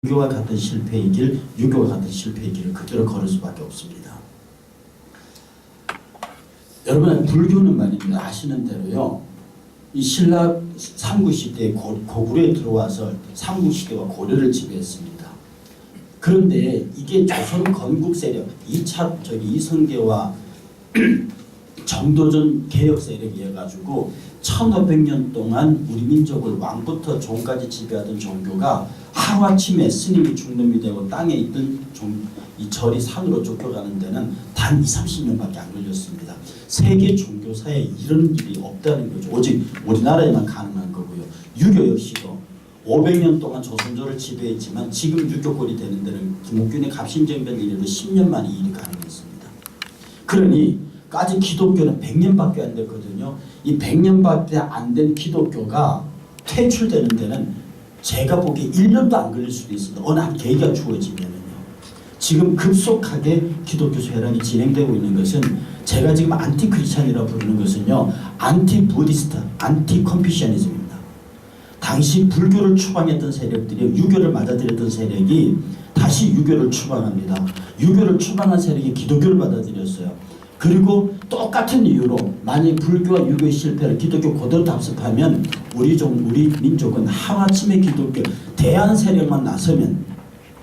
유교와 같은 실패의 길, 유교와 같은 실패의 길을 그대로 걸을 수밖에 없습니다. 여러분, 불교는 말입니다. 아시는 대로요, 이 신라 삼국시대에 고구려에 들어와서 삼국시대와 고려를 지배했습니다. 그런데 이게 조선 건국 세력, 이성계와 정도전 개혁 세력이 해가지고 1500년 동안 우리 민족을 왕부터 종까지 지배하던 종교가 하루아침에 스님이 중놈이 되고 땅에 있던 이 절이 산으로 쫓겨가는 데는 단 20-30년밖에 안 걸렸습니다. 세계 종교사에 이런 일이 없다는 거죠. 오직 우리나라에만 가능한 거고요. 유교 역시도 500년 동안 조선조를 지배했지만 지금 유교권이 되는 데는 김옥균의 갑신정변 이래로 10년 만에 일이 가능했습니다. 그러니 아직 기독교는 100년밖에 안 됐거든요. 이 100년밖에 안 된 기독교가 퇴출되는 데는 제가 보기에 1년도 안 걸릴 수도 있습니다. 어느 한 계기가 주어지면은요. 지금 급속하게 기독교 쇠락이 진행되고 있는 것은 제가 지금 안티크리스찬이라고 부르는 것은요, 안티부디스트, 안티컨피셔니즘입니다. 당시 불교를 추방했던 세력들이 유교를 맞아들였던 세력이 다시 유교를 추방합니다. 유교를 추방한 세력이 기독교를 받아들였어요. 그리고 똑같은 이유로 만약 불교와 유교의 실패를 기독교 그대로 답습하면 우리 민족은 하루아침에 기독교 대한 세력만 나서면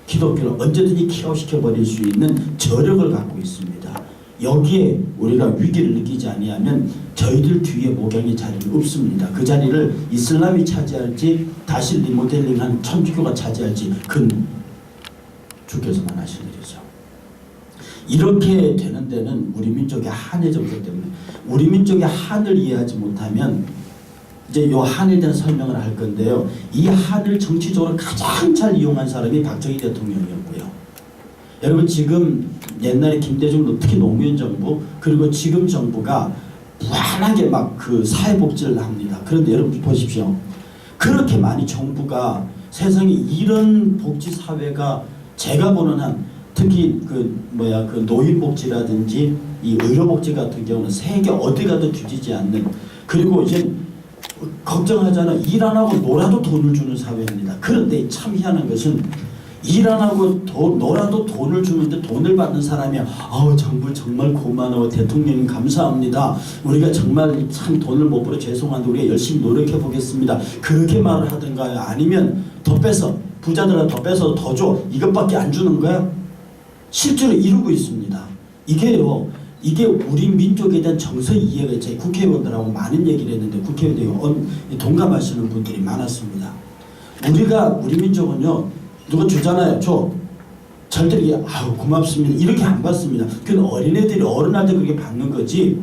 기독교를 언제든지 킥아웃시켜버릴 수 있는 저력을 갖고 있습니다. 여기에 우리가 위기를 느끼지 아니하면 저희들 뒤에 목양의 자리는 없습니다. 그 자리를 이슬람이 차지할지 다시 리모델링한 천주교가 차지할지 그건 주께서만 하시는 일이죠. 이렇게 되는 데는 우리 민족의 한의 정서 때문에, 우리 민족의 한을 이해하지 못하면 이제 요 한에 대한 설명을 할 건데요. 이 한을 정치적으로 가장 잘 이용한 사람이 박정희 대통령이었고요. 여러분, 지금 옛날에 김대중 특히 노무현 정부 그리고 지금 정부가 무한하게 막 그 사회복지를 합니다. 그런데 여러분 보십시오. 그렇게 많이 정부가 세상에 이런 복지사회가 제가 보는 한 특히 그 노인복지라든지 이 의료복지 같은 경우는 세계 어디 가도 뒤지지 않는, 그리고 이제 걱정하잖아. 일 안 하고 놀아도 돈을 주는 사회입니다. 그런데 참 희한한 것은 일 안 하고 놀아도 돈을 주는데 돈을 받는 사람이 정부 정말 고마워, 대통령님 감사합니다, 우리가 정말 참 돈을 못 벌어 죄송한데 우리가 열심히 노력해 보겠습니다, 그렇게 말을 하던가요? 아니면 더 빼서 부자들한테 더 빼서 더 줘, 이것밖에 안 주는 거야? 실제로 이루고 있습니다. 이게 우리 민족에 대한 정서 이해가, 제 국회의원들하고 많은 얘기를 했는데 국회의원들이 동감하시는 분들이 많았습니다. 우리 민족은요, 누가 주잖아요, 줘. 절대 이게 고맙습니다 이렇게 안 받습니다. 그건 어린애들이 어른할 때 그렇게 받는 거지.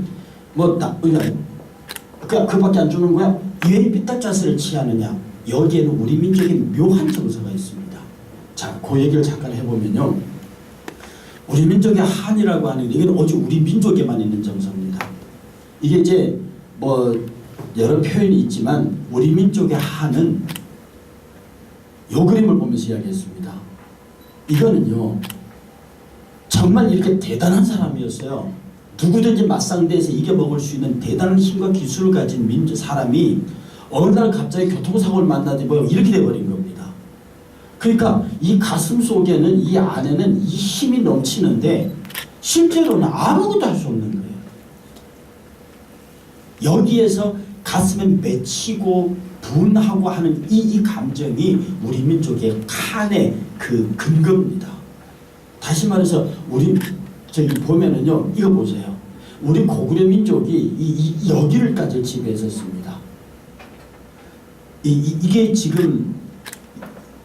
그밖에 안 주는 거야? 왜 삐딱자세를 취하느냐? 여기에는 우리 민족의 묘한 정서가 있습니다. 자, 그 얘기를 잠깐 해보면요. 우리 민족의 한이라고 하는 게 이건 오직 우리 민족에만 있는 정서입니다. 이게 이제 여러 표현이 있지만 우리 민족의 한은 요 그림을 보면서 이야기했습니다. 이거는요, 정말 이렇게 대단한 사람이었어요. 누구든지 맞상대해서 이겨먹을 수 있는 대단한 힘과 기술을 가진 사람이 어느 날 갑자기 교통사고를 만나지 이렇게 돼버린 겁니다. 그러니까 이 가슴 속에는, 이 안에는 이 힘이 넘치는데 실제로는 아무것도 할 수 없는 거예요. 여기에서 가슴에 맺히고 분하고 하는 이 감정이 우리 민족의 칸의 그 근거입니다. 다시 말해서 저기 보면은요, 이거 보세요. 우리 고구려 민족이 여기를까지 지배했었습니다. 이게 지금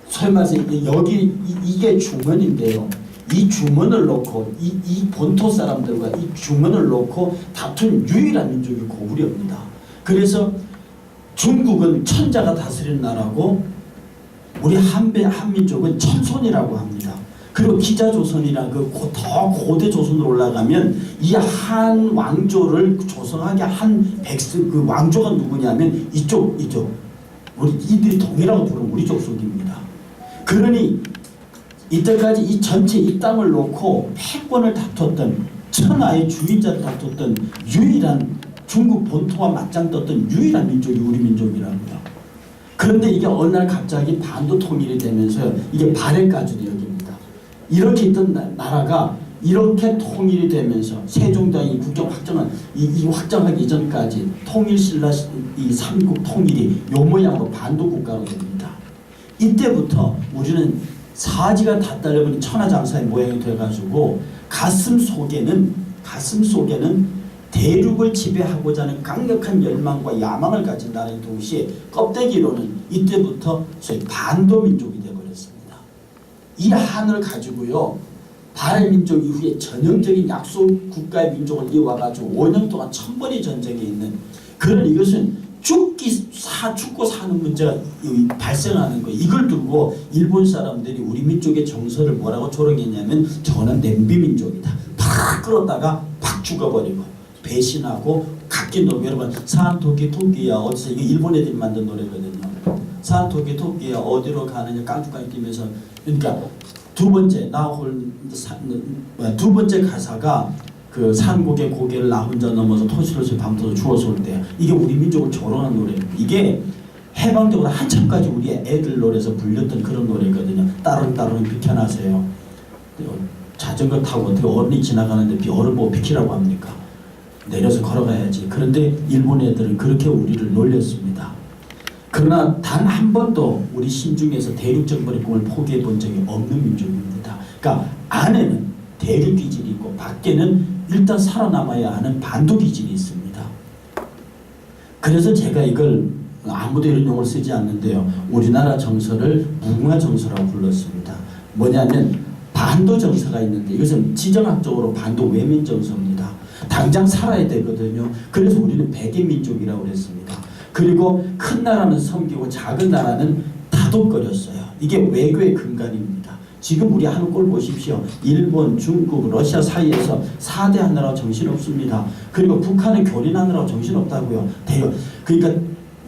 설마서 이게 주머니인데요. 이 주머니를 놓고 이 본토 사람들과 이 주머니를 놓고 다툰 유일한 민족이 고구려입니다. 그래서 중국은 천자가 다스리는 나라고 우리 한민족은 천손이라고 합니다. 그리고 기자조선이라는 더 고대 조선으로 올라가면 이 한 왕조를 조성하게 한 그 왕조가 누구냐면 이쪽 우리 이들이 동이라고 부르는 우리 족속입니다. 그러니 이때까지 이 전체 이 땅을 놓고 패권을 다퉜던, 천하의 주인자를 다퉜던 유일한, 중국 본토와 맞짱 떴던 유일한 민족이 우리 민족이라고요. 그런데 이게 어느 날 갑자기 반도 통일이 되면서 이게 발해까지도 여깁니다. 이렇게 있던 나라가 이렇게 통일이 되면서 세종대왕이 국경 확정한 이 확정하기 이전까지 통일신라 이 삼국 통일이 요 모양으로 반도 국가로 됩니다. 이때부터 우리는 사지가 다 딸려버린 천하장사의 모양이 돼가지고 가슴 속에는 대륙을 지배하고자 하는 강력한 열망과 야망을 가진 나라의 동시에 껍데기로는 이때부터 소위 반도민족이 되어버렸습니다. 이 한을 가지고요. 발해민족 이후에 전형적인 약소 국가의 민족을 이어와가지고 5년 동안 천번의 전쟁에 있는 그런 이것은 죽고 사는 문제가 발생하는 거예요. 이걸 두고 일본 사람들이 우리 민족의 정서를 뭐라고 조롱했냐면 저는 냄비민족이다. 팍 끌었다가 팍 죽어버리고 배신하고 각기 놀고 여러분 산토끼 토끼야 어디서 이게 일본 애들이 만든 노래거든요. 산토끼 토끼야 어디로 가느냐 깡죽깡 뛰면서 그러니까 두 번째 가사가 그 산곡의 고개를 나 혼자 넘어서 토시로시 밤새서 주워서 올 때 이게 우리 민족을 조롱한 노래입니다. 이게 해방적으로 한참까지 우리 애들 노래에서 불렸던 그런 노래거든요. 따릉따릉 비켜나세요. 자전거 타고 어떻게 어른이 지나가는데 어른 보고 비키라고 합니까? 내려서 걸어가야지. 그런데 일본 애들은 그렇게 우리를 놀렸습니다. 그러나 단 한 번도 우리 신중에서 대륙 정벌의 꿈을 포기해 본 적이 없는 민족입니다. 그러니까 안에는 대륙 기질이 있고 밖에는 일단 살아남아야 하는 반도 기질이 있습니다. 그래서 제가 이걸 아무도 이런 용어를 쓰지 않는데요. 우리나라 정서를 무궁화 정서라고 불렀습니다. 뭐냐면 반도 정서가 있는데 이것은 지정학적으로 반도 외면 정서입니다. 당장 살아야 되거든요. 그래서 우리는 백인민족이라고 그랬습니다. 그리고 큰 나라는 섬기고 작은 나라는 다독거렸어요. 이게 외교의 근간입니다. 지금 우리 하는 꼴 보십시오. 일본, 중국, 러시아 사이에서 4대 하느라고 정신없습니다. 그리고 북한은 교린하느라고 정신없다고요. 그러니까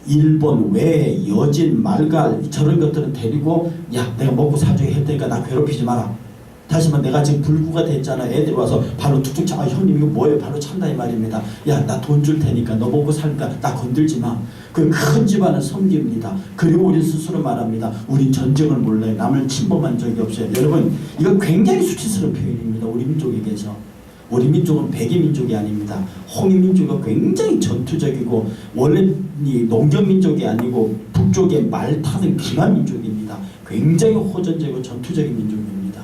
일본, 외, 여진, 말갈 저런 것들은 데리고 야 내가 먹고 살자고 할 테니까 나 괴롭히지 마라. 다시 말해 내가 지금 불구가 됐잖아. 애들이 와서 발로 툭툭 차. 형님 이거 뭐예요? 발로 찬다 이 말입니다. 야 나 돈 줄 테니까 너 먹고 살까 나 건들지 마. 그 큰 집안은 섬깁니다. 그리고 우리 스스로 말합니다. 우린 전쟁을 몰라요. 남을 침범한 적이 없어요. 여러분 이거 굉장히 수치스러운 표현입니다. 우리 민족에게서. 우리 민족은 백이민족이 아닙니다. 홍이민족은 굉장히 전투적이고 원래 농경민족이 아니고 북쪽의 말 타는 기만민족입니다. 굉장히 호전적이고 전투적인 민족입니다.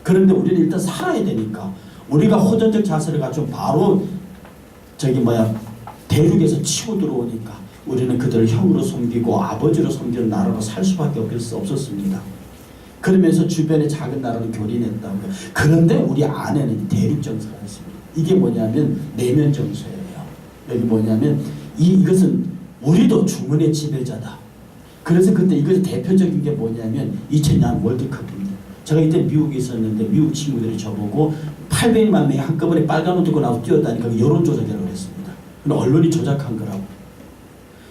그런데 우리는 일단 살아야 되니까 우리가 호전적 자세를 가지고 바로 대륙에서 치고 들어오니까 우리는 그들을 형으로 섬기고 아버지로 섬기는 나라로 살 수밖에 없었습니다. 그러면서 주변의 작은 나라는 교린했다고요. 그런데 우리 안에는 대륙 정서가 있습니다. 이게 뭐냐면 내면 정서예요. 여기 뭐냐면 이것은 우리도 주문의 지배자다. 그래서 그때 이것의 대표적인 게 뭐냐면 2000년 월드컵입니다. 제가 이때 미국에 있었는데 미국 친구들이 저보고 800만 명이 한꺼번에 빨간 옷 입고 나와서 뛰어다니까 여론조작이라고 했습니다. 근데 언론이 조작한 거라고.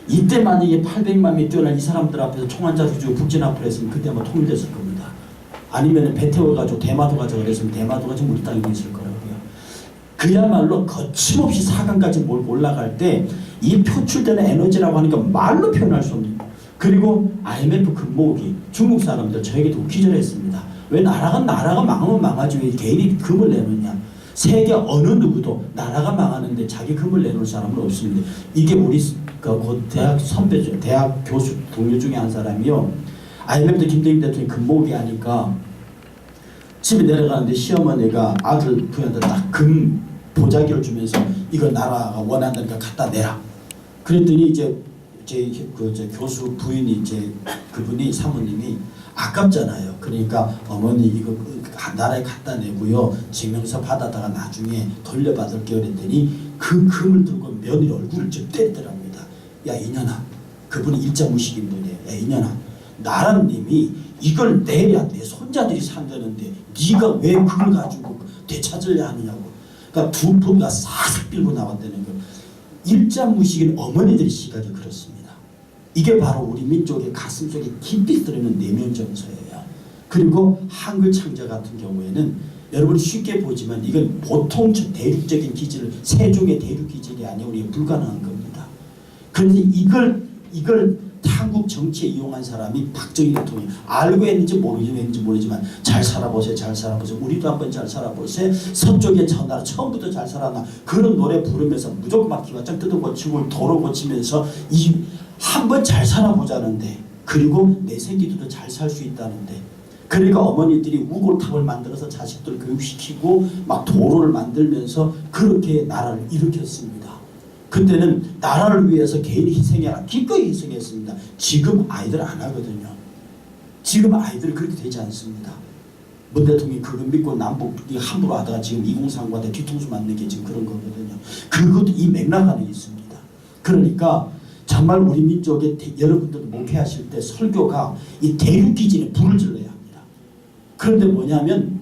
이때 만약에 800만 명이 뛰어난 이 사람들 앞에서 총 한 자루 주고 북진 앞으로 했으면 그때 아마 통일됐을 겁니다. 아니면 배 태워가지고 대마도 가자 그랬으면 대마도가 지금 우리 땅에 있을 거라고요. 그야말로 거침없이 4강까지 올라갈 때 이 표출되는 에너지라고 하는 건 말로 표현할 수 없는. 그리고 IMF 금모으기 중국 사람들 저에게도 기절했습니다. 왜 나라가 망하면 망하지 왜 개인이 금을 내놓냐. 세계 어느 누구도 나라가 망하는데 자기 금을 내놓을 사람은 없습니다. 이게 우리 대학 선배죠. 대학 교수 동료 중에 한 사람이요. IMF 김대중 대통령이 금 모으기 하니까 집에 내려가는데 시어머니가 아들 부인한테 딱 금 보자기를 주면서 이거 나라가 원한다니까 갖다 내라. 그랬더니 이제 제 교수 부인이 그분이 사모님이 아깝잖아요. 그러니까 어머니 이거 나라에 갖다 내고요. 증명서 받아다가 나중에 돌려받을게요. 그랬더니 그 금을 들고 며느리 얼굴을 좀 때리더랍니다. 야 이년아, 그분이 일자무식인 분이에요. 야 이년아, 나라님이 이걸 내야 내 손자들이 산다는데 네가 왜 그걸 가지고 되찾으려 하느냐고. 그러니까 두 부부가 싹 빌고 나왔다는 거. 일자무식인 어머니들의 시각이 그렇습니다. 이게 바로 우리 민족의 가슴속에 깊이 들어있는 내면 정서예요. 그리고 한글 창자 같은 경우에는 여러분이 쉽게 보지만 이건 보통 대륙적인 기질, 세종의 대륙 기질이 아니라 우리가 불가능한 겁니다. 그런데 이걸 다 한국 정치에 이용한 사람이 박정희 대통령. 알고 했는지 모르지만 잘 살아보세요. 잘 살아보세요. 우리도 한번 잘 살아보세요. 서쪽의 천하라 처음부터 잘 살아나. 그런 노래 부르면서 무조건 막 기와장 뜯어고치고 도로 고치면서 한번 잘 살아보자는데, 그리고 내 새끼들도 잘 살 수 있다는데, 그러니까 어머니들이 우골탑을 만들어서 자식들 교육시키고 막 도로를 만들면서 그렇게 나라를 일으켰습니다. 그때는 나라를 위해서 개인이 희생해라. 기꺼이 희생했습니다. 지금 아이들 안 하거든요. 지금 아이들 그렇게 되지 않습니다. 문 대통령이 그거 믿고 남북이 함부로 하다가 지금 2030과 뒤통수 맞는 게 지금 그런 거거든요. 그것도 이 맥락 안에 있습니다. 그러니까 정말 우리 민족의 여러분들도 목회하실 때 설교가 이 대륙기진에 불을 질러야 합니다. 그런데 뭐냐면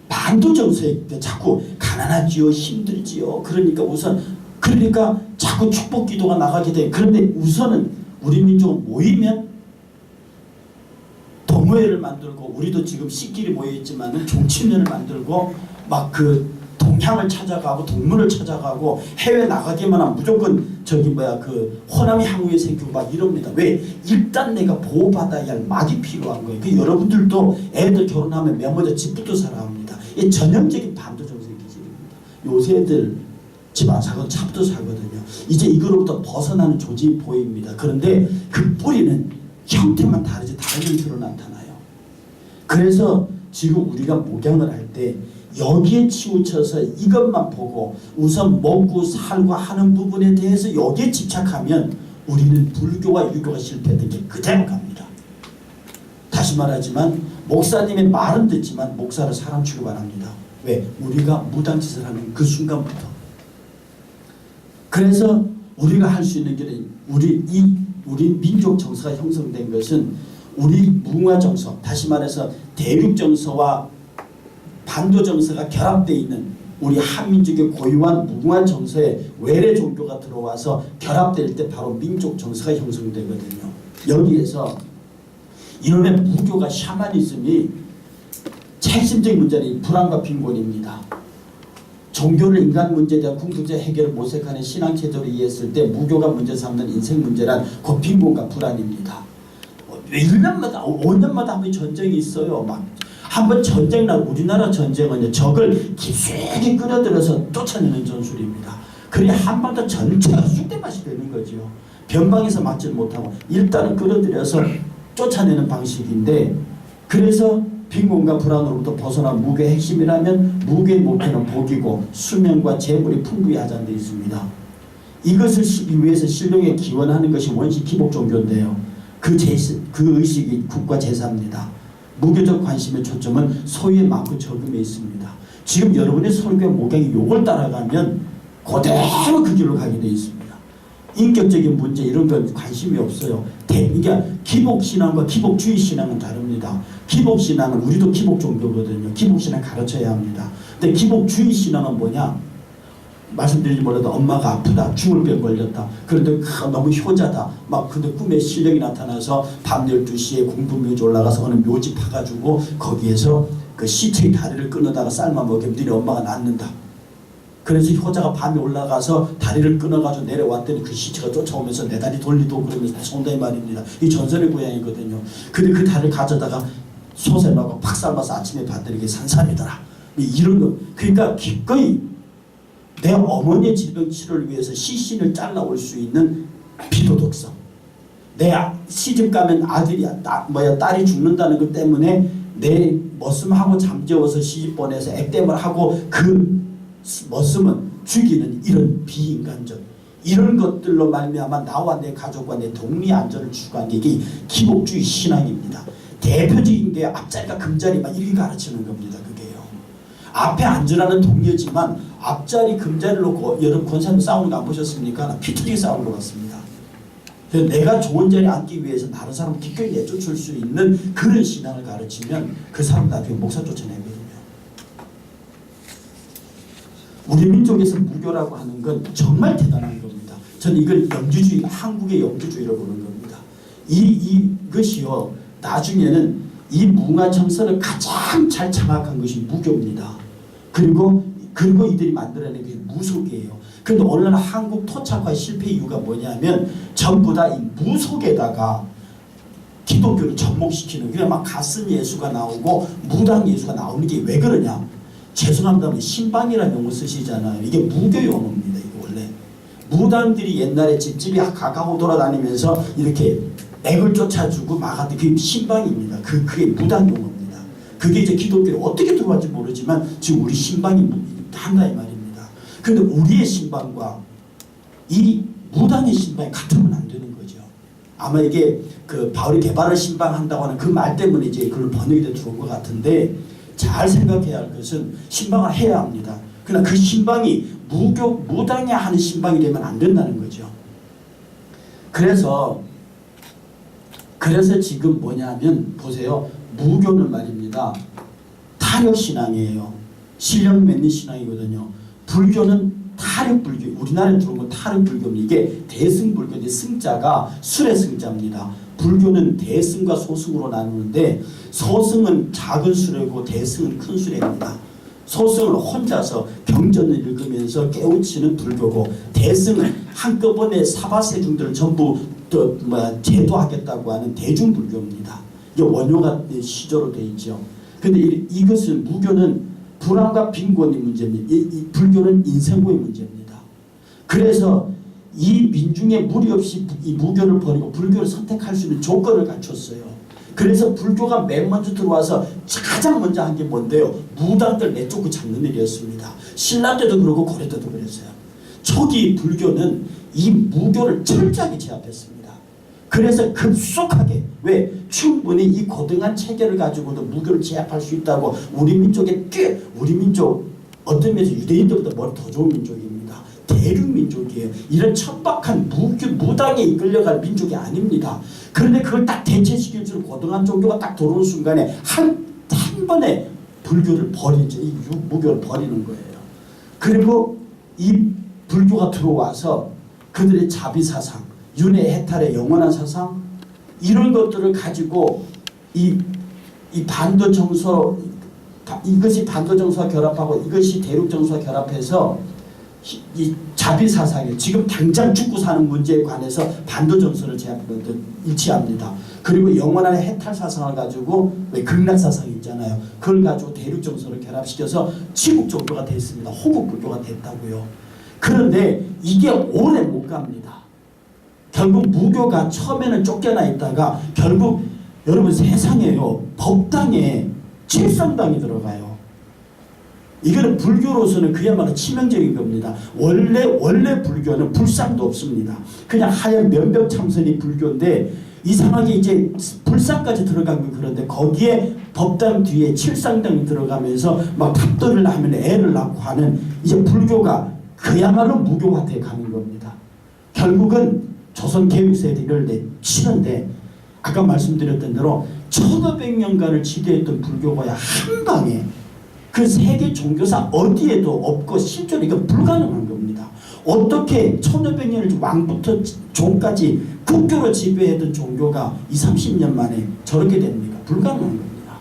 반도 정서에 자꾸 가난하지요, 힘들지요. 그러니까 자꾸 축복 기도가 나가게 돼. 그런데 우선은 우리 민족은 모이면 동호회를 만들고, 우리도 지금 씨끼리 모여 있지만은 종친회를 만들고 막 그 동향을 찾아가고 동물을 찾아가고 해외 나가기만 하면 무조건 호남이 항우에 생기고 막 이럽니다. 왜? 일단 내가 보호받아야 할 막이 필요한 거예요. 그 여러분들도 애들 결혼하면 맨 먼저 집부터 사라 합니다. 이 전형적인 반도 정서의 기질입니다. 요새 애들 집 안 사거든, 차부터 사거든요. 이제 이거로부터 벗어나는 조짐이 보입니다. 그런데 그 뿌리는 형태만 다르지 다른 형태로 나타나요. 그래서 지금 우리가 목양을 할 때 여기에 치우쳐서 이것만 보고 우선 먹고 살고 하는 부분에 대해서 여기에 집착하면 우리는 불교와 유교가 실패했던 게 그대로 갑니다. 다시 말하지만 목사님의 말은 듣지만 목사를 사람 취급 안 합니다. 왜? 우리가 무당짓을 하는 그 순간부터. 그래서 우리가 할 수 있는 게 우리 민족 정서가 형성된 것은 우리 문화 정서, 다시 말해서 대륙 정서와 반도 정서가 결합되어 있는 우리 한민족의 고유한 문화 정서에 외래 종교가 들어와서 결합될 때 바로 민족 정서가 형성되거든요. 여기에서 이놈의 무교가 샤머니즘이 핵심적인 문제는 불안과 빈곤입니다. 종교를 인간 문제에 대한 궁극적 해결을 모색하는 신앙체제로 이해했을 때 무교가 문제 삼는 인생 문제란 그 빈곤과 불안입니다. 1년마다 5년마다 한 번 전쟁이 있어요. 막 한번 전쟁 날 우리나라 전쟁은 적을 깊숙이 끌어들여서 쫓아내는 전술입니다. 그래야 한반도 전체가 쑥대밭이 되는 거죠. 변방에서 맞지 못하고 일단은 끌어들여서 쫓아내는 방식인데, 그래서 빈곤과 불안으로부터 벗어난 무교의 핵심이라면 무교의 목표는 복이고 수명과 재물이 풍부히 하자는 데 있습니다. 이것을 위해서 신령에 기원하는 것이 원시 기복 종교인데요. 그 의식이 국가 제사입니다. 무교적 관심의 초점은 소유의 많고 적음에 있습니다. 지금 여러분의 설교의 목양이 요걸 따라가면 그대로 그 길로 가게 되어 있습니다. 인격적인 문제 이런 건 관심이 없어요. 그러니까 기복신앙과 기복주의 신앙은 다릅니다. 기복신앙은 우리도 기복 종교거든요. 기복신앙 가르쳐야 합니다. 근데 기복주의 신앙은 뭐냐? 말씀드리지 몰라도 엄마가 아프다, 죽을 병 걸렸다, 그런데 너무 효자다, 막 근데 꿈에 실력이 나타나서 밤 12시에 공부묘지 올라가서 어느 묘지 파가지고 거기에서 그 시체의 다리를 끊어다가 삶아 먹으면 너네 엄마가 낫는다. 그래서 효자가 밤에 올라가서 다리를 끊어가지고 내려왔더니 그 시체가 쫓아오면서 내 다리 돌리도 그러면서 손대이 말입니다. 이 전설의 고향이거든요. 근데 그 다리를 가져다가 솥에 넣고 팍 삶아서 아침에 봤더니 이게 산삼이더라. 이런 거. 그러니까 기꺼이 내 어머니의 질병 치료를 위해서 시신을 잘라올 수 있는 비도덕성. 내 시집 가면 딸이 죽는다는 것 때문에 내 머슴하고 잠재워서 시집 보내서 액땜을 하고 그 머슴은 죽이는 이런 비인간적, 이런 것들로 말미암아 나와 내 가족과 내 동리 안전을 추구한 게 이게 기복주의 신앙입니다. 대표적인 게 앞자리가 금자리만 이렇게 가르치는 겁니다. 그게요. 앞에 앉으라는 동료지만 앞자리 금자리를 놓고 여러분 권사님 싸우는 거 안 보셨습니까? 피 터지게 싸우는 것 같습니다. 그래서 내가 좋은 자리에 앉기 위해서 다른 사람을 기꺼이 내쫓을 수 있는 그런 신앙을 가르치면 그 사람 나중에 목사 쫓아내거든요. 우리 민족에서 무교라고 하는 건 정말 대단한 겁니다. 저는 이걸 영주주의, 한국의 영주주의라고 보는 겁니다. 이것이요, 나중에는 이 문화 정서를 가장 잘 장악한 것이 무교입니다. 그리고 이들이 만들어낸 게 무속이에요. 그런데 오늘날 한국 토착화 실패 이유가 뭐냐면 전부 다 이 무속에다가 기독교를 접목시키는, 그냥 막 가슨 예수가 나오고 무당 예수가 나오는 게 왜 그러냐? 죄송합니다만 신방이라는 용어 쓰시잖아요. 이게 무교 용어입니다. 이게 원래 무당들이 옛날에 집집이 가가고 돌아다니면서 이렇게 액을 쫓아주고 막았던 그게 신방입니다. 그게 무당 용어입니다. 그게 이제 기독교에 어떻게 들어왔지 모르지만 지금 우리 신방이 한다 이 말입니다. 그런데 우리의 신방과 이 무당의 신방이 같으면 안 되는 거죠. 아마 이게 그 바울이 개발을 신방한다고 하는 그 말 때문에 이제 그걸 번역이 돼 들어온 것 같은데, 잘 생각해야 할 것은 신방을 해야 합니다. 그러나 그 신방이 무당이 하는 신방이 되면 안 된다는 거죠. 그래서 지금 뭐냐면 보세요. 무교는 말입니다. 타력신앙이에요. 실력 맺는 신앙이거든요. 불교는 타력불교, 우리나라에 들어온 건 타력불교입니다. 이게 대승불교인데 승자가 술의 승자입니다. 불교는 대승과 소승으로 나누는데 서승은 작은 수레고 대승은 큰 수레입니다. 소승은 혼자서 경전을 읽으면서 깨우치는 불교고, 대승은 한꺼번에 사바세중들을 전부 제도하겠다고 하는 대중불교입니다. 이게 원효가 시조로 되어 있죠. 근데 이것은 무교는 불안과 빈곤이 문제입니다. 이 불교는 인생고의 문제입니다. 그래서 이 민중에 무리 없이 이 무교를 버리고 불교를 선택할 수 있는 조건을 갖췄어요. 그래서 불교가 맨 먼저 들어와서 가장 먼저 한 게 뭔데요? 무당들 내쫓고 잡는 일이었습니다. 신라 때도 그러고 고려 때도 그랬어요. 초기 불교는 이 무교를 철저하게 제압했습니다. 그래서 급속하게, 왜? 충분히 이 고등한 체계를 가지고도 무교를 제압할 수 있다고 우리 민족 어떤 면에서 유대인들보다 머리 더 좋은 민족입니다. 대륙민족이에요. 이런 천박한 무당에 이끌려갈 민족이 아닙니다. 그런데 그걸 딱 대체시킬 줄 고등한 종교가 딱 들어오는 순간에 한 번에 불교를 버리죠. 이 무교를 버리는 거예요. 그리고 이 불교가 들어와서 그들의 자비사상, 윤회해탈의 영원한 사상, 이런 것들을 가지고 이 반도정서, 이것이 반도정서와 결합하고 이것이 대륙정서와 결합해서 이 자비사상에 지금 당장 죽고 사는 문제에 관해서 반도정서를 일치합니다. 그리고 영원한 해탈사상을 가지고, 왜 극락사상이 있잖아요. 그걸 가지고 대륙정서를 결합시켜서 치국종교가 됐습니다. 호국불교가 됐다고요. 그런데 이게 오래 못 갑니다. 결국 무교가 처음에는 쫓겨나 있다가 결국 여러분 세상에요, 법당에 칠성당이 들어가요. 이거는 불교로서는 그야말로 치명적인 겁니다. 원래 불교는 불상도 없습니다. 그냥 하얀 면벽참선이 불교인데 이상하게 이제 불상까지 들어간 건 그런데 거기에 법당 뒤에 칠상당이 들어가면서 막 탑도를 하면 애를 낳고 하는, 이제 불교가 그야말로 무교화돼 가는 겁니다. 결국은 조선 개육세대를 치는데, 아까 말씀드렸던 대로 1500년간을 지배했던 불교가 한 방에 그 세계 종교사 어디에도 없고 실제로 이건 불가능한 겁니다. 어떻게 1500년을 왕부터 종까지 국교로 지배했던 종교가 20, 30년 만에 저렇게 됩니까? 불가능한 겁니다.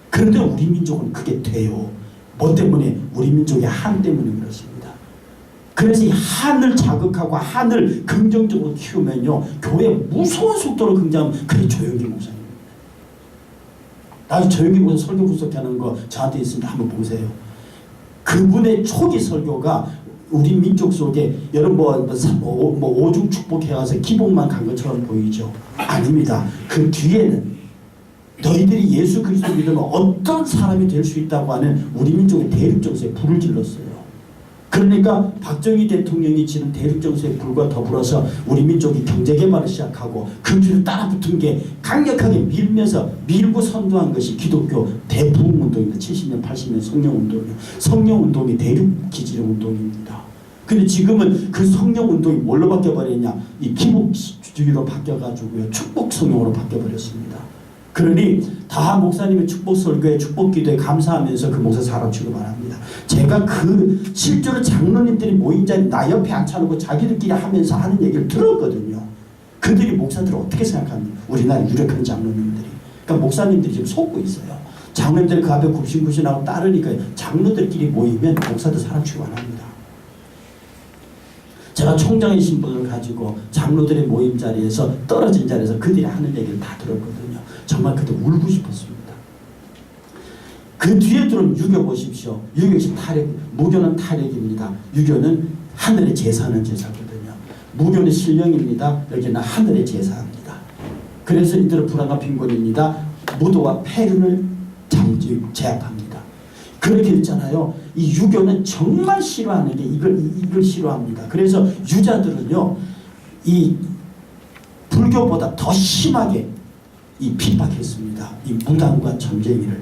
그런데 우리 민족은 그게 돼요. 뭐 때문에? 우리 민족의 한 때문에 그렇습니다. 그래서 이 한을 자극하고 한을 긍정적으로 키우면요, 교회 무서운 속도로 긍정하면 그게 조영기 목사입니다. 나도 조영기 목사 설교 분석하는 거 저한테 있으니까 한번 보세요. 그분의 초기 설교가 우리 민족 속에 여러분 뭐 오중 축복해와서 기복만 간 것처럼 보이죠? 아닙니다. 그 뒤에는 너희들이 예수 그리스도 믿으면 어떤 사람이 될 수 있다고 하는 우리 민족의 대륙정서에 불을 질렀어요. 그러니까 박정희 대통령이 지는 대륙정서에 불과 더불어서 우리 민족이 경제개발을 시작하고 그 뒤로 따라붙은 게 강력하게 밀고 선도한 것이 기독교 대부흥운동입니다. 70년 80년 성령운동이요. 성령운동이 대륙기지운동입니다. 근데 지금은 그 성령운동이 뭘로 바뀌어버렸냐, 이 기복주의로 바뀌어가지고요, 축복성령으로 바뀌어버렸습니다. 그러니 다 목사님의 축복설교에 축복기도에 감사하면서 그 목사 사람 취급합니다. 제가 그 실제로 장로님들이 모인 자리에 나 옆에 앉혀놓고 자기들끼리 하면서 하는 얘기를 들었거든요. 그들이 목사들을 어떻게 생각합니까? 우리나라 유력한 장로님들이. 그러니까 목사님들이 지금 속고 있어요. 장로님들 그 앞에 굽신굽신하고 따르니까 장로들끼리 모이면 목사들 사람 취급 안 합니다. 제가 총장의 신분을 가지고 장로들의 모임 자리에서 떨어진 자리에서 그들이 하는 얘기를 다 들었거든요. 정말 그때 울고 싶었습니다. 그 뒤에 들은 유교 보십시오. 유교 역시 타력, 무교는 타력입니다. 유교는 하늘의 제사는 제사거든요. 무교는 신령입니다. 여기는 하늘의 제사입니다. 그래서 이들은 불안과 빈곤입니다. 무도와 폐륜을 제압합니다. 그렇게 있잖아요. 이 유교는 정말 싫어하는 게 이걸 싫어합니다. 그래서 유자들은요, 이 불교보다 더 심하게 이 핍박했습니다. 이 무당과 점쟁이를.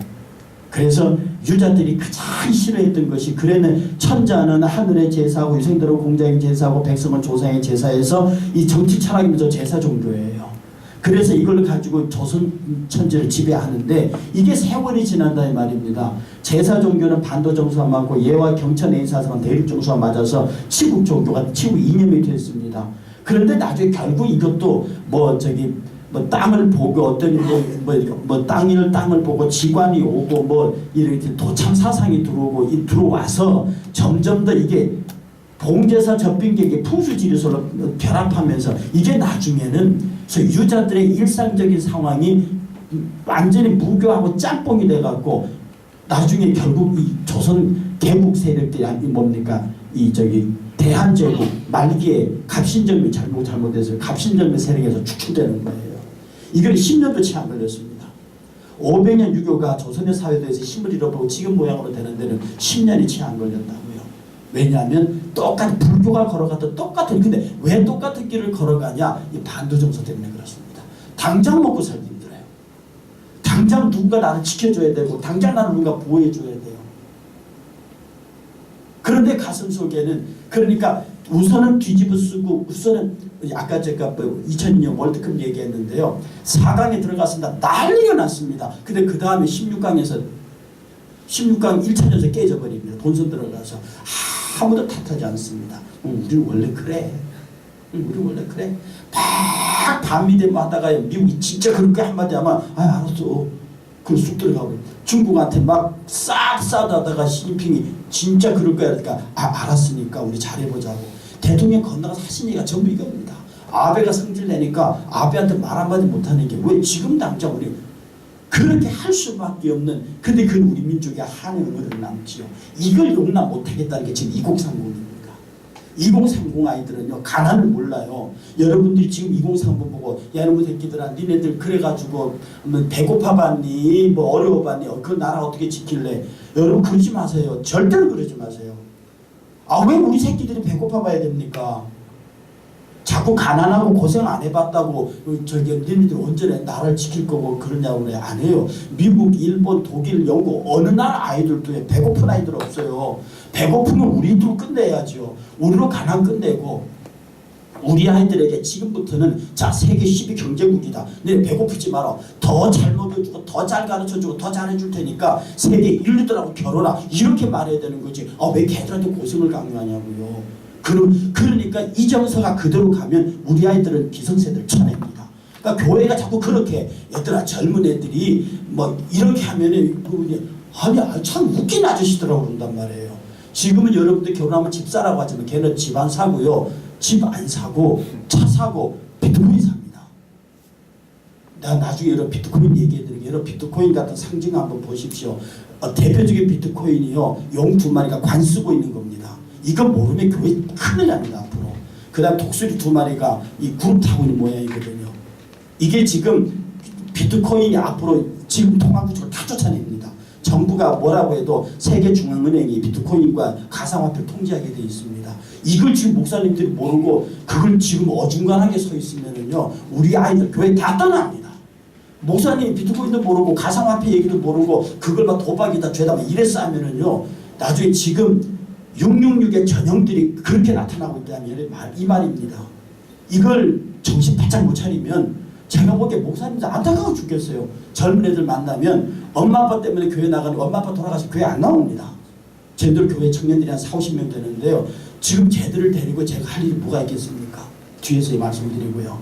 그래서 유자들이 가장 싫어했던 것이, 그래는 천자는 하늘의 제사하고 유생들은 공자의 제사하고 백성은 조상의 제사에서 이 정치 철학이면서 제사 종교예요. 그래서 이걸 가지고 조선 천지를 지배하는데 이게 세월이 지난다 이 말입니다. 제사 종교는 반도 정수와 맞고 예와 경천 에이사상은 대륙 정수와 맞아서 치국 종교가 치국 이념이 됐습니다. 그런데 나중에 결국 이것도 뭐 땅을 보고 어떤 땅을 보고 지관이 오고 뭐 이렇게 도참 사상이 들어와서 점점 더 이게 봉제사 접빈객의 풍수지리설로 결합하면서 이게 나중에는 유자들의 일상적인 상황이 완전히 무교하고 짬뽕이 돼갖고 나중에 결국 이 조선 개국 세력들이 뭡니까 대한제국 말기에 갑신정비 잘못해서 갑신정비 세력에서 축출되는 거예요. 이걸 10년도 채 안 걸렸습니다. 500년 유교가 조선의 사회도에서 힘을 잃어버리고 지금 모양으로 되는 데는 10년이 채 안 걸렸다고요. 왜냐하면 똑같은 불교가 걸어갔던 똑같은, 근데 왜 똑같은 길을 걸어가냐? 이 반도 정서 때문에 그렇습니다. 당장 먹고 살기 힘들어요. 당장 누군가 나를 지켜줘야 되고 당장 나를 누군가 보호해줘야 돼요. 그런데 가슴 속에는, 그러니까 우선은 뒤집어 쓰고, 우선은 아까 제가 2002년 월드컵 얘기했는데요. 4강에 들어갔습니다. 난리가 났습니다. 근데 그 다음에 16강 1차전에서 깨져버립니다. 본선 들어가서 아무도 탓하지 않습니다. 우리는 원래 그래. 우리 원래 그래. 막 반미대모 하다가 미국이 진짜 그렇게 한마디 하면 알았어. 그걸 쑥 들어가고, 중국한테 막 싸다가 시진핑이 진짜 그럴 거야. 그러니까 알았으니까 우리 잘해보자고. 대통령 건너가서 하신 얘기가 전부 이겁니다. 아베가 성질내니까 아베한테 말 한마디 못하는 게 왜 지금 당장 우리 그렇게 할 수밖에 없는, 근데 그건 우리 민족의 한의 의무로 남지요. 이걸 용납 못하겠다는 게 지금 2030입니다. 2030 아이들은요, 가난을 몰라요. 여러분들이 지금 2030 보고 야 이놈의 새끼들아 니네들 그래가지고 배고파 봤니 뭐 어려워 봤니 그 나라 어떻게 지킬래. 여러분 그러지 마세요. 절대로 그러지 마세요. 왜 우리 새끼들이 배고파 봐야 됩니까? 자꾸 가난하고 고생 안 해봤다고 니네들 언제 나라를 지킬 거고 그러냐고 그래. 안 해요. 미국, 일본, 독일, 영국 어느 나라 아이들도 배고픈 아이들 없어요. 배고프면 우리도 끝내야죠. 우리로 가난 끝내고 우리 아이들에게 지금부터는 자 세계 10위 경제국이다. 네 배고프지 마라. 더 잘 먹여주고 더 잘 가르쳐주고 더 잘해줄 테니까 세계 인류들하고 결혼하. 이렇게 말해야 되는 거지. 왜 걔들한테 고생을 강요하냐고요. 그러니까 이 정서가 그대로 가면 우리 아이들은 기성세대를 쳐냅니다. 그러니까 교회가 자꾸 그렇게 얘들아 젊은 애들이 뭐 이렇게 하면은 아니 참 웃긴 아저씨더라고 그런단 말이에요. 지금은 여러분들 결혼하면 집 사라고 하지만 걔는 집 안 사고요. 집 안 사고 차 사고 비트코인 삽니다. 나 나중에 여러 비트코인 얘기해드릴게요. 여러 비트코인 같은 상징 한번 보십시오. 대표적인 비트코인이요. 용 2마리가 관 쓰고 있는 겁니다. 이거 모르면 교회 큰일 납니다 앞으로. 그 다음 독수리 2마리가 이 그룹 타고 있는 모양이거든요. 이게 지금 비트코인이 앞으로 지금 통화구조를 다 쫓아냅니다. 정부가 뭐라고 해도 세계중앙은행이 비트코인과 가상화폐를 통제하게 되어 있습니다. 이걸 지금 목사님들이 모르고 그걸 지금 어중간하게 서 있으면은요 우리 아이들 교회 다 떠납니다. 목사님이 비트코인도 모르고 가상화폐 얘기도 모르고 그걸 막 도박이다 죄다 막 이래서 하면은요 나중에 지금 666의 전형들이 그렇게 나타나고 있다면 이 말입니다. 이걸 정신 바짝 못 차리면 제가 보기에 목사님들 안타까워 죽겠어요. 젊은 애들 만나면 엄마 아빠 때문에 교회 나가는 엄마 아빠 돌아가서 교회 안 나옵니다. 쟤들 교회 청년들이 한 40-50명 되는데요. 지금 쟤들을 데리고 제가 할 일이 뭐가 있겠습니까? 뒤에서 말씀드리고요.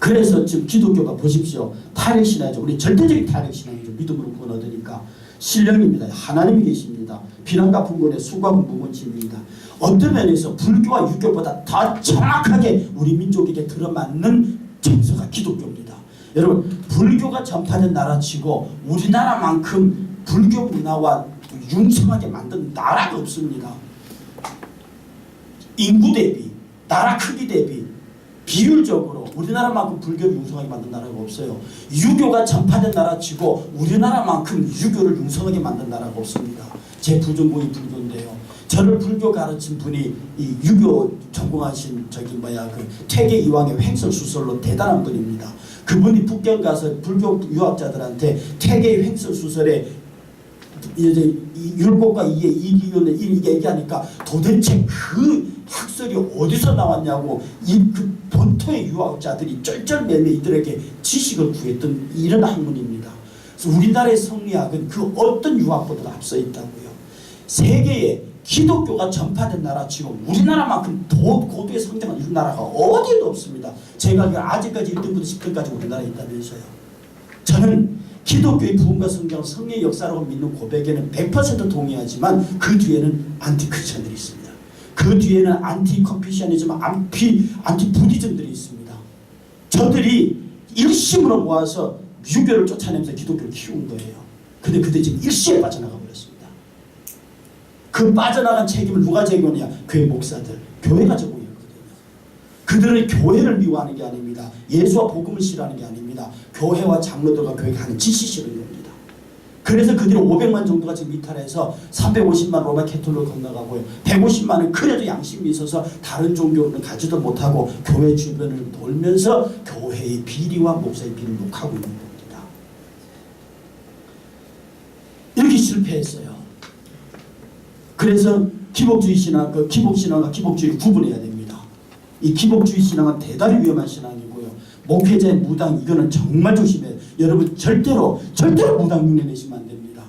그래서 지금 기독교가 보십시오. 탈핵신앙이죠. 우리 절대적인 탈핵신앙이죠. 믿음으로 구원 얻으니까. 신령입니다. 하나님이 계십니다. 비난과 분곤의 수고하고 무관심입니다. 어떤 면에서 불교와 유교보다 더 정확하게 우리 민족에게 들어맞는 정서가 기독교입니다. 여러분, 불교가 전파된 나라치고 우리나라만큼 불교 문화와 융성하게 만든 나라가 없습니다. 인구 대비, 나라 크기 대비 비율적으로 우리나라만큼 불교를 융성하게 만든 나라가 없어요. 유교가 전파된 나라치고 우리나라만큼 유교를 융성하게 만든 나라가 없습니다. 제 부전공이 불교인데요. 저를 불교 가르친 분이 이 유교 전공하신 그 퇴계 이황의 횡설수설로 대단한 분입니다. 그분이 북경 가서 불교 유학자들한테 퇴계 횡설수설에 이제 율법과 이기윤을 얘기하니까 도대체 그 학설이 어디서 나왔냐고 그 본토의 유학자들이 쩔쩔매매 이들에게 지식을 구했던 이런 학문입니다. 그래서 우리나라의 성리학은 그 어떤 유학보다 앞서 있다고요. 세계에 기독교가 전파된 나라치고 우리나라만큼 고도의 성장한 이 나라가 어디도 없습니다. 제가 아직까지 1등부터 10등까지 우리나라에 있다면서요. 저는 기독교의 부흥과 성장을 성리의 역사라고 믿는 고백에는 100% 동의하지만 그 뒤에는 안티크리스천들이 있습니다. 그 뒤에는 안티컨피시아니즘, 안티부디즘들이 있습니다. 저들이 일심으로 모아서 유교를 쫓아내면서 기독교를 키운 거예요. 근데 그들 지금 일시에 빠져나가 버렸습니다. 그 빠져나간 책임을 누가 져오느냐? 교회 목사들, 교회가 져고 있거든요. 그들은 교회를 미워하는 게 아닙니다. 예수와 복음을 싫어하는 게 아닙니다. 교회와 장로들과 교회가 하는 짓이 싫은 겁니다. 그래서 그들이 500만 정도가 지금 이탈해서 350만 로마 캐톨릭으로 건너가고요. 150만은 그래도 양심이 있어서 다른 종교는 가지도 못하고 교회 주변을 돌면서 교회의 비리와 목사의 비리를 욕하고 있는 겁니다. 이렇게 실패했어요. 그래서 기복주의 신앙, 기복신앙과 기복주의를 구분해야 됩니다. 이 기복주의 신앙은 대단히 위험한 신앙이고요. 목회자의 무당, 이거는 정말 조심해야 돼요. 여러분 절대로 무당 흉내 내시면 안 됩니다.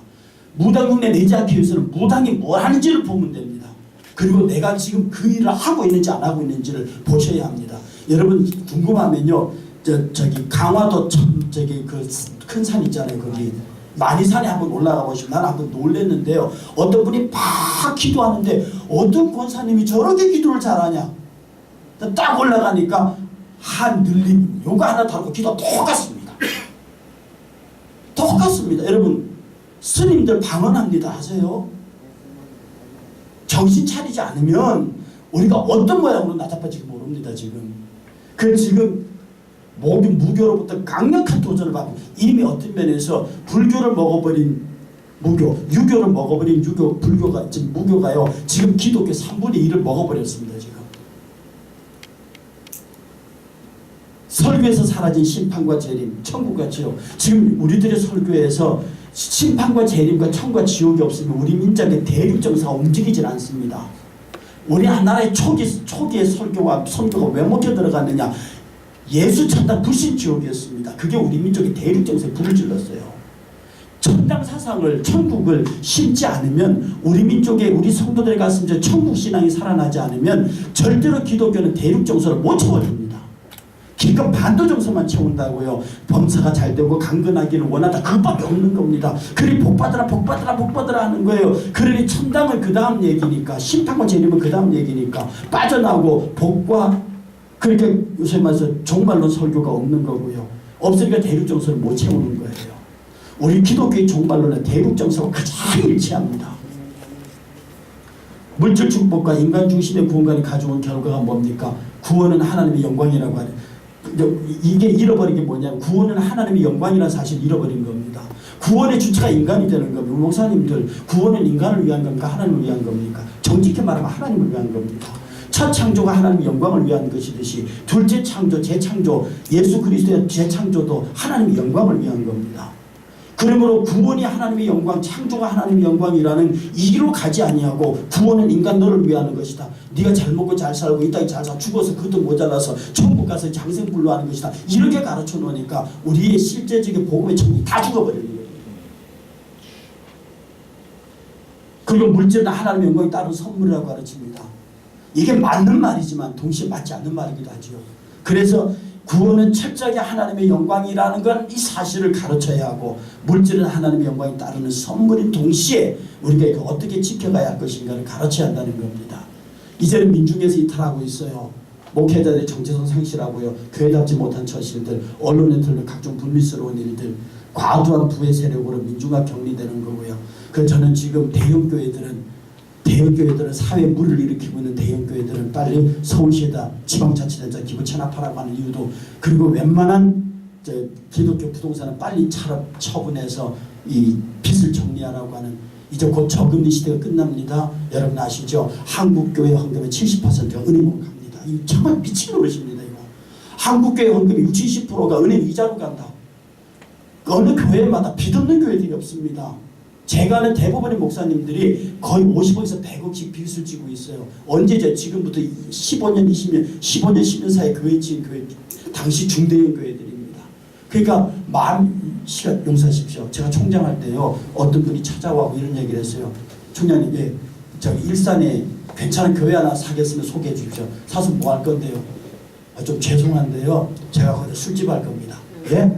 무당 흉내 내지 않기 위해서는 무당이 뭘 하는지를 보면 됩니다. 그리고 내가 지금 그 일을 하고 있는지 안 하고 있는지를 보셔야 합니다. 여러분 궁금하면요, 저기 강화도 그 큰 산 있잖아요. 거기 만이산에 한번 올라가 보시면 나는 한번 놀랬는데요. 어떤 분이 막 기도하는데 어떤 권사님이 저렇게 기도를 잘하냐. 딱 올라가니까 한 늘림 요거 하나 다르고 기도 똑같습니다. 똑같습니다. 여러분 스님들 방언합니다. 아세요? 정신 차리지 않으면 우리가 어떤 모양으로 나타날지 모릅니다. 지금 그 지금 모든 무교로부터 강력한 도전을 받고 이미 어떤 면에서 불교를 먹어버린 무교, 유교를 먹어버린 유교, 불교가 지금 무교가요. 지금 기독교 3분의 1을 먹어버렸습니다. 지금 설교에서 사라진 심판과 재림, 천국과 지옥. 지금 우리들의 설교에서 심판과 재림과 천국과 지옥이 없으면 우리 민족의 대륙 정서가 움직이질 않습니다. 우리 나라의 초기의 설교가 왜 못해 들어갔느냐? 예수 천당 불신 지옥이었습니다. 그게 우리 민족의 대륙 정서에 불을 질렀어요. 천당 사상을, 천국을 심지 않으면 우리 민족의 우리 성도들의 가슴에 천국 신앙이 살아나지 않으면 절대로 기독교는 대륙 정서를 못 채워줍니다. 기껏 반도 정서만 채운다고요. 범사가 잘 되고 강건하기를 원한다. 그것밖에 없는 겁니다. 그러니 복받으라 복받으라 복받으라 하는 거예요. 그러니 천당은 그 다음 얘기니까, 심판과 재림은 그 다음 얘기니까 빠져나오고 복과, 그러니까 요새 말해서 종말론 설교가 없는 거고요. 없으니까 대륙 정서를 못 채우는 거예요. 우리 기독교의 종말론은 대륙 정서와 가장 일치합니다. 물질 축복과 인간 중심의 구원관이 가져온 결과가 뭡니까? 구원은 하나님의 영광이라고 하는, 이게 잃어버린 게 뭐냐면 구원은 하나님의 영광이라는 사실을 잃어버린 겁니다. 구원의 주체가 인간이 되는 겁니다. 목사님들, 구원은 인간을 위한 겁니까? 하나님을 위한 겁니까? 정직히 말하면 하나님을 위한 겁니다. 첫 창조가 하나님의 영광을 위한 것이듯이 둘째 창조, 재창조, 예수 그리스도의 재창조도 하나님의 영광을 위한 겁니다. 그러므로 구원이 하나님의 영광, 창조가 하나님의 영광이라는 이기로 가지 아니하고 구원은 인간 너를 위하는 것이다. 네가 잘 먹고 잘 살고 이 땅에 잘 살, 죽어서 그것도 모자라서 천국 가서 장생불로 하는 것이다. 이렇게 가르쳐 놓으니까 우리의 실제적인 복음의 천국이 다 죽어버리는 거예요. 그리고 물질은 하나님의 영광이 따른 선물이라고 가르칩니다. 이게 맞는 말이지만 동시에 맞지 않는 말이기도 하죠. 그래서 구원은 철저하게 하나님의 영광이라는 걸 이 사실을 가르쳐야 하고, 물질은 하나님의 영광이 따르는 선물인 동시에 우리가 이거 어떻게 지켜가야 할 것인가를 가르쳐야 한다는 겁니다. 이제는 민중에서 이탈하고 있어요. 목회자들의 정체성 상실하고요, 교회답지 못한 처신들, 언론에 들는 각종 불미스러운 일들, 과도한 부의 세력으로 민주가 격리되는 거고요. 그래서 저는 지금 대형교회들은 사회에 물을 일으키고 있는 대형교회들은 빨리 서울시에다 지방자치단체 기부 체납하라고 하는 이유도, 그리고 웬만한 기독교 부동산은 빨리 처분해서 이 빚을 정리하라고 하는, 이제 곧 저금리 시대가 끝납니다. 여러분 아시죠? 한국교회 헌금의 70%가 은행으로 갑니다. 이 정말 미친 노릇입니다. 이거. 한국교회 헌금의 60, 70%가 은행 이자로 간다. 어느 교회마다 빚 없는 교회들이 없습니다. 제가 아는 대부분의 목사님들이 거의 50억에서 100억씩 빚을 지고 있어요. 언제죠? 지금부터 15년, 20년, 15년, 10년 사이에 교회 지은 교회, 당시 중대형 교회들입니다. 그러니까 시간 용서하십시오. 제가 총장할 때요, 어떤 분이 찾아와고 이런 얘기를 했어요. 총장님, 예, 저기 일산에 괜찮은 교회 하나 사겠으면 소개해 주십시오. 사서 뭐 할 건데요? 좀 죄송한데요, 제가 거기서 술집 할 겁니다. 예?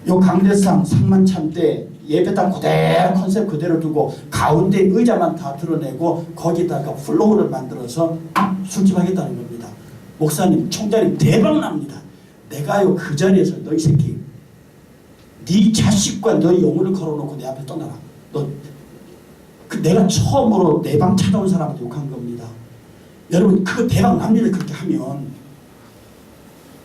요 강대상 상만참 때 예배당 그대로 컨셉 그대로 두고 가운데 의자만 다 드러내고 거기다가 플로어를 만들어서 술집 하겠다는 겁니다. 목사님, 총장님 대박 납니다. 내가요 그 자리에서 너희 새끼, 네 자식과 너희 영혼을 걸어놓고 내 앞에 떠나라. 내가 처음으로 내 방 찾아온 사람한테 욕한 겁니다. 여러분 그거 대박 납니다. 그렇게 하면.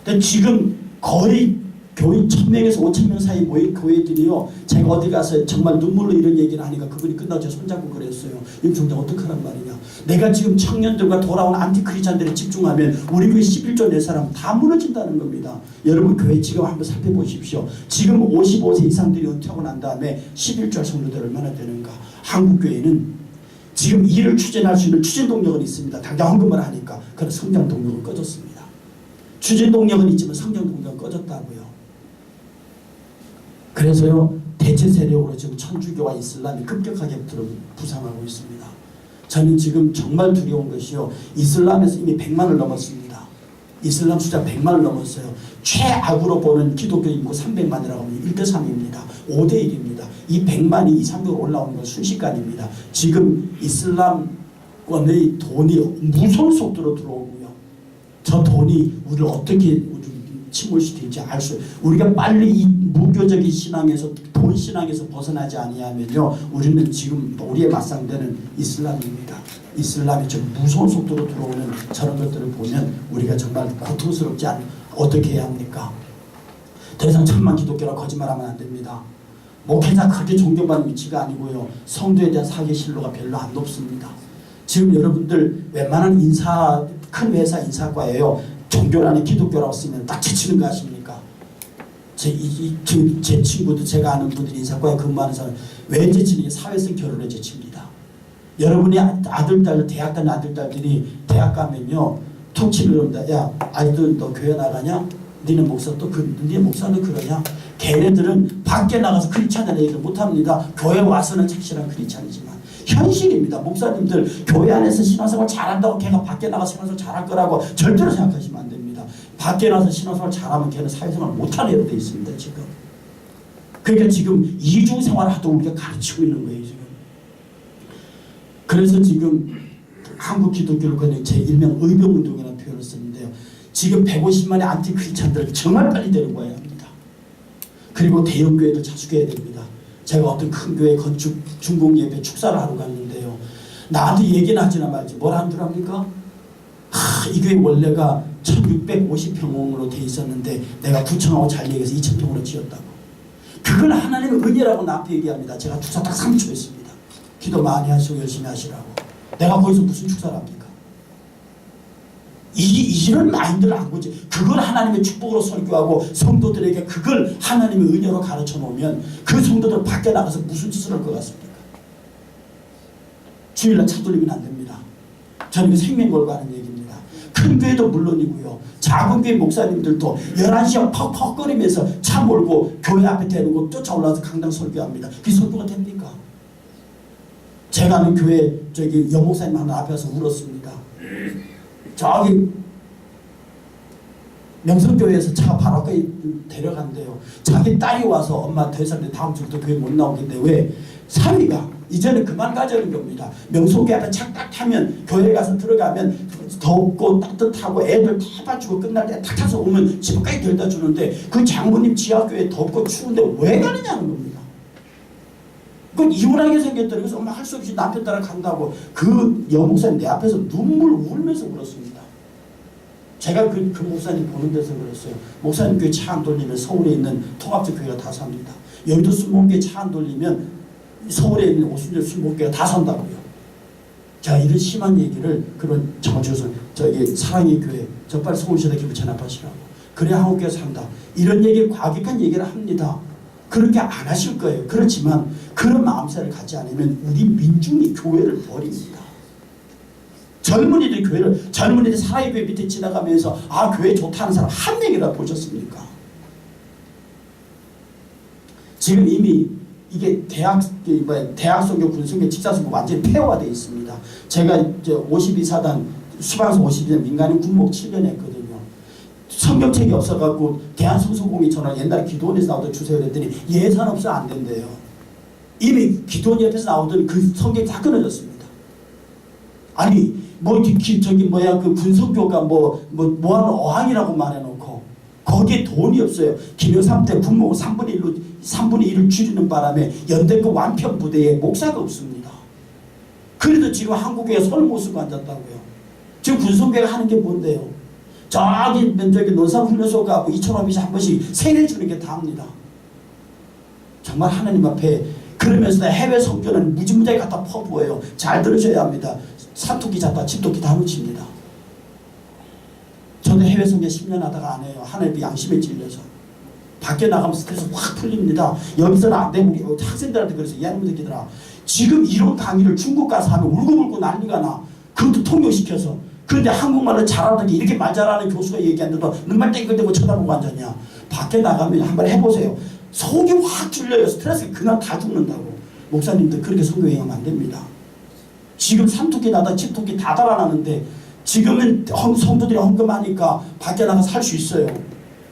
근데 지금 거의 교인 1000명에서 5000명 사이 모인 교회들이요, 제가 어디 가서 정말 눈물로 이런 얘기를 하니까 그분이 끝나고 제 손잡고 그랬어요. 임 총장 어떡하란 말이냐. 내가 지금 청년들과 돌아온 안티크리스찬들에 집중하면 우리 교회 11조 낼 사람 다 무너진다는 겁니다. 여러분 교회 지금 한번 살펴보십시오. 지금 55세 이상들이 은퇴하고 난 다음에 11조 성도들 얼마나 되는가. 한국교회는 지금 일을 추진할 수 있는 추진 동력은 있습니다. 당장 헌금을 하니까. 그런데 성장 동력은 꺼졌습니다. 추진 동력은 있지만 성장 동력은 꺼졌다고요. 그래서요, 대체 세력으로 지금 천주교와 이슬람이 급격하게 부상하고 있습니다. 저는 지금 정말 두려운 것이요, 이슬람에서 이미 100만을 넘었습니다. 이슬람 숫자 100만을 넘었어요. 최악으로 보는 기독교 인구 300만이라고 하면 1대3입니다. 5대1입니다. 이 100만이 2, 300으로 올라오는 건 순식간입니다. 지금 이슬람권의 돈이 무서운 속도로 들어오고요, 저 돈이 우리를 어떻게 침몰시킬지 알 수, 우리가 빨리 이 무교적인 신앙에서, 돈 신앙에서 벗어나지 아니하면요, 우리는 지금 우리의 맞상대는 이슬람입니다. 이슬람이 좀 무서운 속도로 들어오는 저런 것들을 보면 우리가 정말 고통스럽지 않, 어떻게 해야 합니까? 더 이상 천만 기독교라 거짓말하면 안 됩니다. 목회자 그렇게 존경받는 위치가 아니고요, 성도에 대한 사기 신뢰가 별로 안 높습니다. 지금 여러분들 웬만한 큰 회사 인사과에요, 종교라는 기독교라고 쓰면 딱 제치는 거 아십니까? 제 친구들, 제가 아는 분들이 인사과에 근무하는 사람 왜 제치는 게 사회성 결혼에 제칩니다. 여러분이 아들, 딸, 대학 가는 아들, 딸들이 대학 가면요, 툭 치는 겁니다. 야, 아이들 너 교회 나가냐? 니네 목사 니네 목사는 그러냐? 걔네들은 밖에 나가서 크리스찬이라는 얘기를 못합니다. 교회 와서는 착실한 크리스찬이지만. 현실입니다. 목사님들 교회 안에서 신앙생활 잘한다고 걔가 밖에 나가서 신앙생활 잘할 거라고 절대로 생각하시면 안 됩니다. 밖에 나가서 신앙생활 잘하면 걔는 사회생활 못하는 애로 되어 있습니다. 지금. 그러니까 지금 이중생활을 하도록 우리가 가르치고 있는 거예요. 지금. 그래서 지금 한국 기독교를 거는 제 일명 의병운동이라는 표현을 쓰는데요, 지금 150만의 안티크리스찬들을 정말 빨리 데려와야 합니다. 그리고 대형교회를 자숙해야 됩니다. 제가 어떤 큰 교회 건축 중공 예배 축사를 하러 갔는데요, 나한테 얘기는 하지나 말지 뭘 안 들합니까? 이 교회 원래가 1650평으로 돼 있었는데 내가 구청하고 잘 얘기해서 2000평으로 지었다고. 그건 하나님의 은혜라고 나한테 얘기합니다. 제가 축사 딱 3초 했습니다. 기도 많이 하시고 열심히 하시라고. 내가 거기서 무슨 축사를 합니까? 이런 마인드를 안 보지. 그걸 하나님의 축복으로 설교하고 성도들에게 그걸 하나님의 은혜로 가르쳐 놓으면 그 성도들 밖에 나가서 무슨 짓을 할 것 같습니까? 주일날 차돌리면 안 됩니다. 저는 생명 걸고 하는 얘기입니다. 큰 교회도 물론이고요, 작은 교회 목사님들도 11시에 퍽퍽거리면서 차 몰고 교회 앞에 대놓고 쫓아올라서 강당 설교합니다. 그게 설교가 됩니까? 제가 아는 교회 여목사님 하나 앞에 와서 울었습니다. 저기 명성교회에서 차가 바로 앞에 데려간대요. 자기 딸이 와서 엄마 더 이상 다음 주부터 교회 못 나오겠대. 왜? 사위가 이제는 그만 가자는 겁니다. 명성교회 앞에 차 딱 타면 교회 가서 들어가면 덥고 따뜻하고 애들 다 봐주고 끝날 때 탁 타서 오면 집까지 데려다 주는데 그 장모님 지하교회 덥고 추운데 왜 가느냐는 겁니다. 그건 이혼하게 생겼더니 그래서 엄마 할 수 없이 남편 따라 간다고 그 여목사님 내 앞에서 눈물 울면서 그렇습니다. 제가 그 목사님 보는 데서 그랬어요. 목사님 교회 차 안 돌리면 서울에 있는 통합적 교회가 다 삽니다. 여의도 순복음교회 차 안 돌리면 서울에 있는 오순절 순복음교회가 다 산다고요. 자, 이런 심한 얘기를 그런 저주서 저기 사랑의 교회 저 빨리 서울시대 기부 전합하시라고. 그래야 한국교회가 산다. 이런 얘기 과격한 얘기를 합니다. 그렇게 안 하실 거예요. 그렇지만 그런 마음새를 갖지 않으면 우리 민중이 교회를 버립니다. 젊은이들 교회를 젊은이들 사랑의 교회 밑에 지나가면서 아 교회 좋다는 사람 한 명이라도 보셨습니까? 지금 이미 이게 대학성교 군성교 직사성교 완전히 폐허화되어 있습니다. 제가 이제 52사단 수방서 52년 민간인 군목 7년 했거든요. 성경책이 없어갖고 대한성서공이 전화 옛날에 기도원에서 나오던 주세요 그랬더니 예산 없어 안 된대요. 이미 기도원 옆에서 나오던 그 성경이 다 끊어졌습니다. 아니 뭐 저기 뭐야 그 군성교가 뭐하는 어항이라고 말해놓고 거기에 돈이 없어요. 김영삼 때 군목을 3분의 1을 줄이는 바람에 연대급 완편 부대에 목사가 없습니다. 그래도 지금 한국에 손을 못 쓰고 앉았다고요. 지금 군성교회가 하는 게 뭔데요? 저기 논산훈련소 가고 2,500원씩 한 번씩 세례 주는 게 다입니다. 정말 하나님 앞에 그러면서 해외 성교는 무지무지하게 갖다 퍼부어요. 잘 들으셔야 합니다. 사토끼 잡다 집토끼 다 놓칩니다. 저도 해외 성교 10년 하다가 안 해요. 하나님의 양심에 찔려서. 밖에 나가면 스트레스 확 풀립니다. 여기서는 안 되고 우리 학생들한테 그래서 이해하는 느끼더라. 지금 이런 강의를 중국 가서 하면 울고불고 난리가 나. 그것도 통역시켜서. 그런데 한국말을 잘하는 게 이렇게 말 잘하는 교수가 얘기하는데도 눈말 땡글대고 쳐다보고 앉았냐. 밖에 나가면 한번 해보세요. 속이 확 뚫려요. 스트레스가 그날 다 죽는다고. 목사님들 그렇게 성교 행하면 안 됩니다. 지금 삼토끼 나다 칠토끼 다 달아나는데 지금은 성도들이 헌금하니까 밖에 나가 살 수 있어요.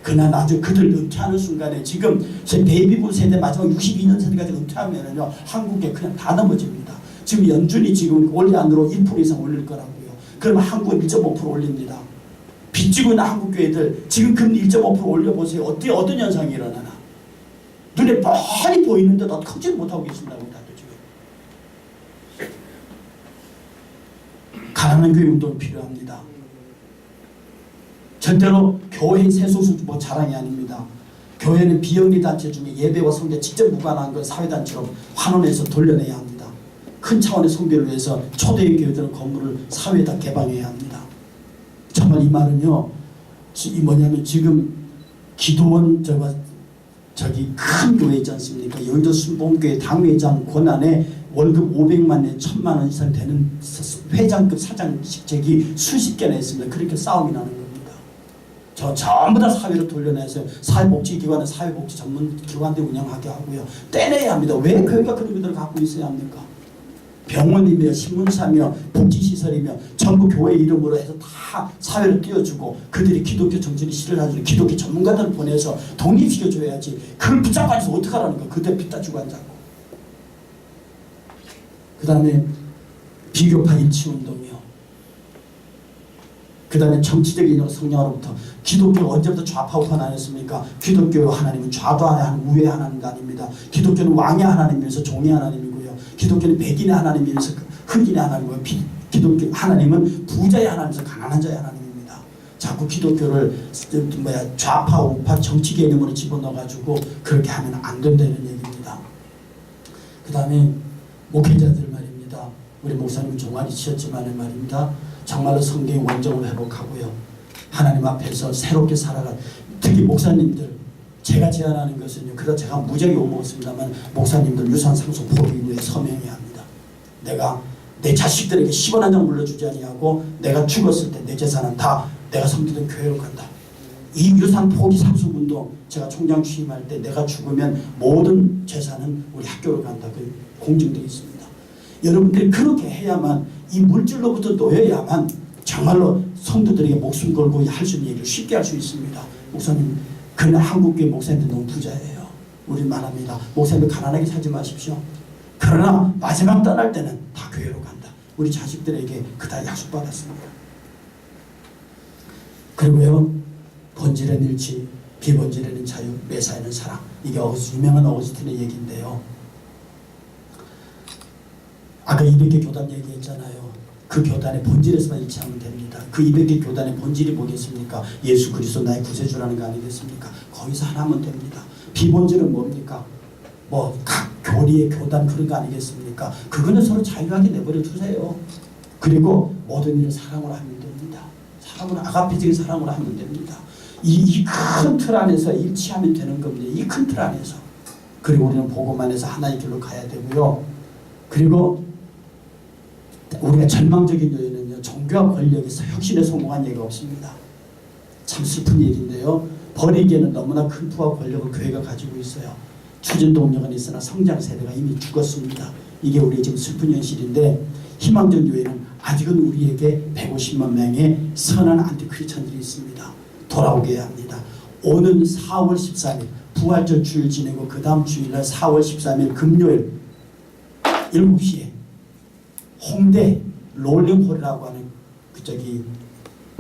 그러나 나중에 그들 은퇴하는 순간에 지금 제 베이비붐 세대 마지막 62년 세대까지 은퇴하면은요 한국에 그냥 다 넘어집니다. 지금 연준이 지금 올해 안으로 1% 이상 올릴 거라고요. 그러면 한국에 1.5% 올립니다. 빚지고 있는 한국 교회들 지금 금리 1.5% 올려보세요. 어떤 현상이 일어나나. 눈에 뻔히 보이는데도 걷지를 못하고 계신다고 다들 지금. 가난한 교회 운동이 필요합니다. 절대로 교회인 세속수 자랑이 아닙니다. 교회는 비영리 단체 중에 예배와 성대 직접 무관한 걸 사회단체로 환원해서 돌려내야 합니다. 큰 차원의 성교를 위해서 초대형 교회들은 건물을 사회에다 개방해야 합니다. 정말 이 말은요, 뭐냐면 지금 기도원 저기 큰 교회 있지 않습니까? 여의도 순복음교회 당회장 권한에 월급 500만 원, 1000만 원 이상 되는 회장급 사장직책이 수십 개나 있습니다. 그렇게 싸움이 나는 겁니다. 전부 다 사회로 돌려내서 사회복지기관은 사회복지 전문기관들 운영하게 하고요. 떼내야 합니다. 왜 교회가 그런 것들을 갖고 있어야 합니까? 병원이며 신문사며 복지시설이며 전부 교회 이름으로 해서 다 사회로 띄워주고 그들이 기독교 정신을 실현하는 기독교 전문가들을 보내서 독립시켜줘야지. 그걸 붙잡고 앉아서 어떡하라는 거야. 그대 빚다 주고 앉았고. 그 다음에 비교파 일치운동이요. 그 다음에 정치적인 성향으로부터 기독교가 언제부터 좌파 우파 나눴습니까? 기독교 하나님은 좌도 하나님, 우의 하나님도 아닙니다. 기독교는 왕의 하나님이면서 종의 하나님이고요. 기독교는 백인의 하나님이면서 흑인의 하나님이고 기독교 하나님은 부자의 하나님이면서 가난한 자의 하나님입니다. 자꾸 기독교를 좌파 우파 정치 개념으로 집어넣어가지고 그렇게 하면 안 된다는 얘기입니다. 그 다음에 목회자들 말입니다. 우리 목사님은 종아리 치었지만 말입니다. 정말로 성경의 원정을 회복하고요. 하나님 앞에서 새롭게 살아간 특히 목사님들 제가 제안하는 것은요. 그래서 제가 무지하게 욕먹었습니다만 목사님들 유산 상속 포기 위해 서명해야 합니다. 내가 내 자식들에게 10원 한 장 물려주지 아니하고 내가 죽었을 때 내 재산은 다 내가 섬기던 교회로 간다. 이 유산 포기 상속운동 제가 총장 취임할 때 내가 죽으면 모든 재산은 우리 학교로 간다. 그 공증되어 있습니다. 여러분들이 그렇게 해야만 이 물질로부터 놓여야만 정말로 성도들에게 목숨 걸고 할 수 있는 얘기를 쉽게 할 수 있습니다. 목사님, 그러나 한국교회 목사님들 너무 부자예요. 우리 말합니다. 목사님들 가난하게 살지 마십시오. 그러나 마지막 떠날 때는 다 교회로 간다. 우리 자식들에게 그다 약속받았습니다. 그리고요, 본질에는 일치, 비본질에는 자유, 매사에는 사랑. 이게 유명한 어거스틴의 얘기인데요. 아까 200개 교단 얘기했잖아요. 그 교단의 본질에서만 일치하면 됩니다. 그 200개 교단의 본질이 뭐겠습니까? 예수 그리스도 나의 구세주라는 거 아니겠습니까? 거기서 하나면 됩니다. 비본질은 뭡니까? 뭐 각 교리의 교단 그런 거 아니겠습니까? 그거는 서로 자유하게 내버려 두세요. 그리고 모든 일을 사랑으로 하면 됩니다. 사랑으로, 아가페적인 사랑으로 하면 됩니다. 이 큰 틀 안에서 일치하면 되는 겁니다. 이 큰 틀 안에서. 그리고 우리는 복음 안에서 하나의 길로 가야 되고요. 그리고 우리가 절망적인 요인은요, 종교와 권력에서 혁신에 성공한 예가 없습니다. 참 슬픈 얘기인데요. 버리기에는 너무나 큰 부와 권력을 교회가 가지고 있어요. 추진 동력은 있으나 성장 세대가 이미 죽었습니다. 이게 우리의 지금 슬픈 현실인데, 희망적 요인은 아직은 우리에게 150만 명의 선한 안티크리스천들이 있습니다. 돌아오게 해야 합니다. 오는 4월 13일 부활절 주일 지내고 그 다음 주일날 4월 13일 금요일 7시에 홍대 롤링홀이라고 하는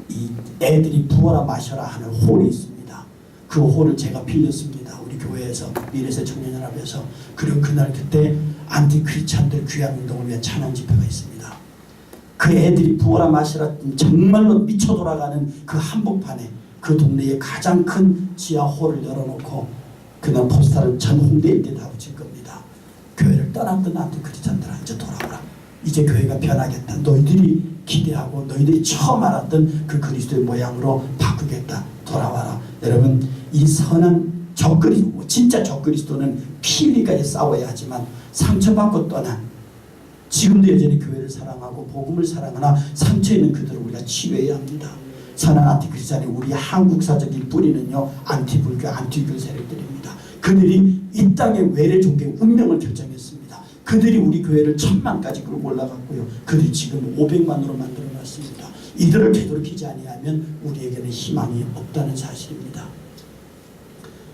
이 애들이 부어라 마셔라 하는 홀이 있습니다. 그 홀을 제가 빌렸습니다. 우리 교회에서, 미래세 청년연합에서. 그리고 그날 그때 안티크리스천들 귀환운동을 위한 찬양 집회가 있습니다. 그 애들이 부어라 마셔라 정말로 미쳐 돌아가는 그 한복판에 그 동네에 가장 큰 지하 홀을 열어놓고 그날 포스터를 전 홍대 일대 다 붙일 겁니다. 교회를 떠났던 안티크리스천들아, 이제 돌아오라. 이제 교회가 변하겠다. 너희들이 기대하고 너희들이 처음 알았던 그 그리스도의 모양으로 바꾸겠다. 돌아와라. 여러분, 이 선한 적그리스도, 진짜 적그리스도는 피 흘리까지 싸워야 하지만 상처받고 떠난, 지금도 여전히 교회를 사랑하고 복음을 사랑하나 상처 있는 그들을 우리가 치료해야 합니다. 선한 안티크리스천이 우리 한국사적인 뿌리는요, 안티불교, 안티교 세력들입니다. 그들이 이 땅의 외래 종교의 운명을 결정했습니다. 그들이 우리 교회를 1000만까지 끌고 올라갔고요. 그들이 지금 500만으로 만들어놨습니다. 이들을 되돌이키지 아니하면 우리에게는 희망이 없다는 사실입니다.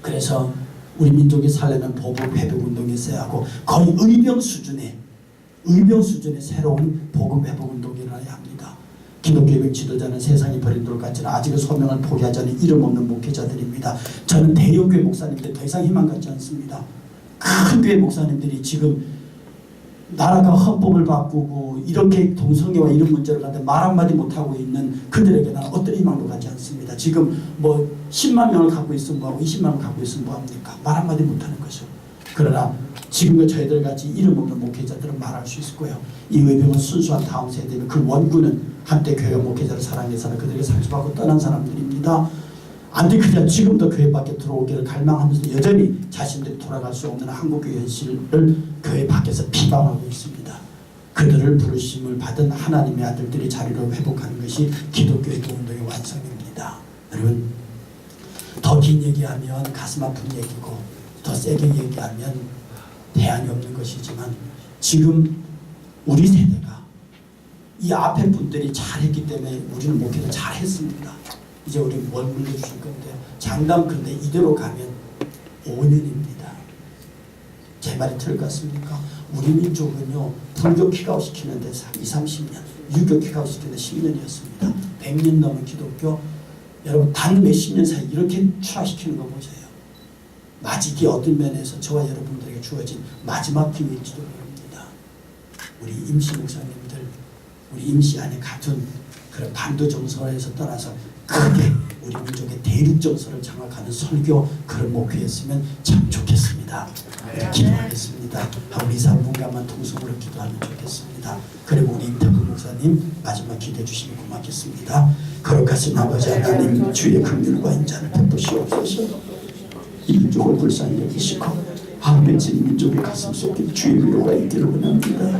그래서 우리 민족이 살려면 복음 회복 운동이 있어야 하고, 거의 의병 수준의 새로운 복음 회복 운동이 일어나야 합니다. 기독교의 지도자는 세상이 버린 돌 같지는 아직은 소명을 포기하지 않은 이름 없는 목회자들입니다. 저는 대형교회 목사님들 더 이상 희망 갖지 않습니다. 큰 교회 목사님들이 지금 나라가 헌법을 바꾸고 이렇게 동성애와 이런 문제를 갖다 말 한마디 못하고 있는 그들에게 나는 어떤 희망도 갖지 않습니다. 지금 뭐 10만 명을 갖고 있으면 뭐하고 20만 명을 갖고 있으면 뭐합니까? 말 한마디 못하는 거죠. 그러나 지금의 저희들 같이 이름 없는 목회자들은 말할 수 있을 거예요. 이 의병은 순수한 다음 세대는, 그 원군은 한때 교회 목회자를 사랑해서는 그들에게 상처받고 떠난 사람들입니다. 안티크리스천 지금도 교회 밖에 들어오기를 갈망하면서 여전히 자신들이 돌아갈 수 없는 한국교회 현실을 교회 밖에서 비방하고 있습니다. 그들을 부르심을 받은 하나님의 아들들이 자리로 회복하는 것이 기독교의 운동의 완성입니다. 여러분, 더 긴 얘기하면 가슴 아픈 얘기고 더 세게 얘기하면 대안이 없는 것이지만, 지금 우리 세대가 이 앞에 분들이 잘했기 때문에 우리는 목회를 잘했습니다. 이제 우리 뭘 물려주실 건데요. 장담컨대 이대로 가면 5년입니다. 제 말이 틀릴 것 같습니까? 우리 민족은요, 불교 킥아웃 시키는 데서 20-30년, 유교 킥아웃 시키는 데 10년이었습니다. 100년 넘은 기독교, 여러분 단 몇십 년 사이 이렇게 추락시키는 거 보세요. 이게 어떤 면에서 저와 여러분들에게 주어진 마지막 기회일지도 모릅니다. 우리 임시 목사님들, 우리 임시 안에 같은 그런 반도 정서에서 떠나서 크게 우리 민족의 대륙 정서를 장악하는 설교, 그런 목회였으면 참 좋겠습니다. 기도하겠습니다. 우리 사분간만 통성으로 기도하면 좋겠습니다. 그리고 우리 임태구 목사님 마지막 기도해 주시면 고맙겠습니다. 거룩하신 아버지 하나님, 주의 긍휼과 인자를 베푸시옵소서. 이 민족을 불쌍히 여기시고 하나님의 민족의 가슴 속에 주의 위로가 있기를 원합니다.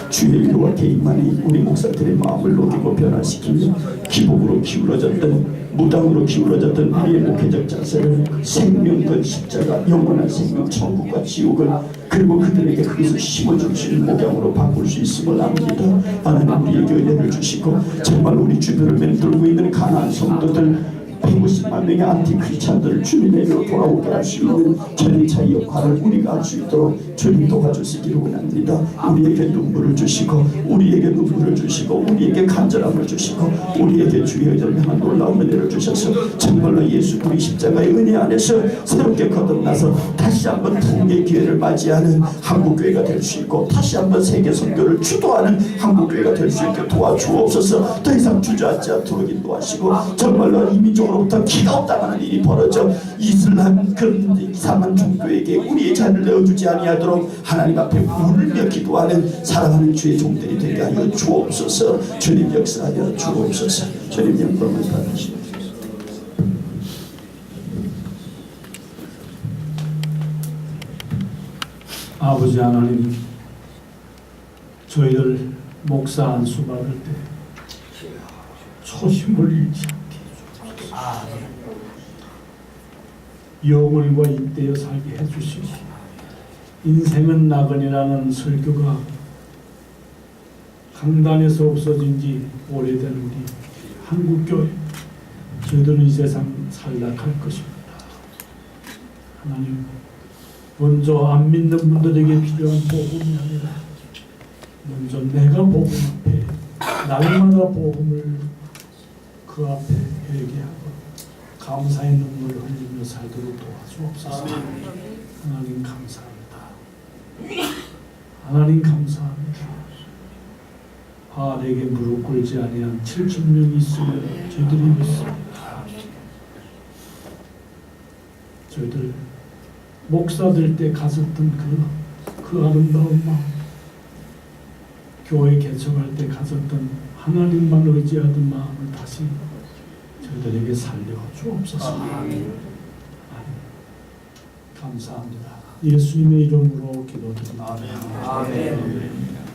주의 일과 개인만이 우리 목사들의 마음을 녹이고 변화시키며 기복으로 기울어졌던 무당으로 기울어졌던 우리의 목회적 자세를 생명과 십자가 영원한 생명 천국과 지옥을 그리고 그들에게 그것을 심어줄 수 있는 목양으로 바꿀 수 있음을 압니다. 하나님 우리에게 은혜를 주시고 정말 우리 주변을 맴돌고 있는 가난한 성도들 150만 명의 안티크리스찬들을 주님에게로 돌아오게 할 수 있는 전인차의 역할을 우리가 할 수 있도록 주님 도와주시기를 원합니다. 우리에게 눈물을 주시고 우리에게 눈물을 주시고 우리에게 간절함을 주시고 우리에게 주의 의를 향한 놀라운 은혜를 주셔서 정말로 예수 그리스도의 십자가의 은혜 안에서 새롭게 거듭나서 다시 한번 부흥의 기회를 맞이하는 한국교회가 될 수 있고 다시 한번 세계 선교를 주도하는 한국교회가 될 수 있게 도와주옵소서. 더 이상 주저앉지 않도록 인도하시고 정말로 이민족으로부터 기가 없다는 일이 벌어져 이슬람 그런 이상한 종교에게 우리의 자를 내어주지 아니하도록 하나님 앞에 울며 기도하는 사랑하는 주의 종들이 되게 하여 주옵소서. 주님 역사하여 주옵소서. 주님 영광을 받으시옵소서. 아버지 하나님, 저희들 목사 안수 받을 때 초심을 잃지 않게 해주옵소서. 영혼과 잇대어 살게 해주시고 인생은 나그네라는 설교가 강단에서 없어진 지 오래된 우리 한국교회, 저희들은 이 세상 살락할 것입니다. 하나님, 먼저 안 믿는 분들에게 필요한 복음이 아니라 먼저 내가 복음 앞에 날마다 복음을 그 앞에 회개하고 감사의 눈물을 흘리며 살도록 도와주옵소서. 하나님 감사합니다. 하나님 감사합니다. 바알에게 무릎 꿇지 아니한 7,000명이 있으며 저희들이 믿습니다. 저희들 목사될 때 가졌던 그 아름다운 마음, 교회 개척할 때 가졌던 하나님만 의지하던 마음을 다시 저희들에게 살려 주옵소서. 감사합니다. 예수님의 이름으로 기도드립니다. 아멘.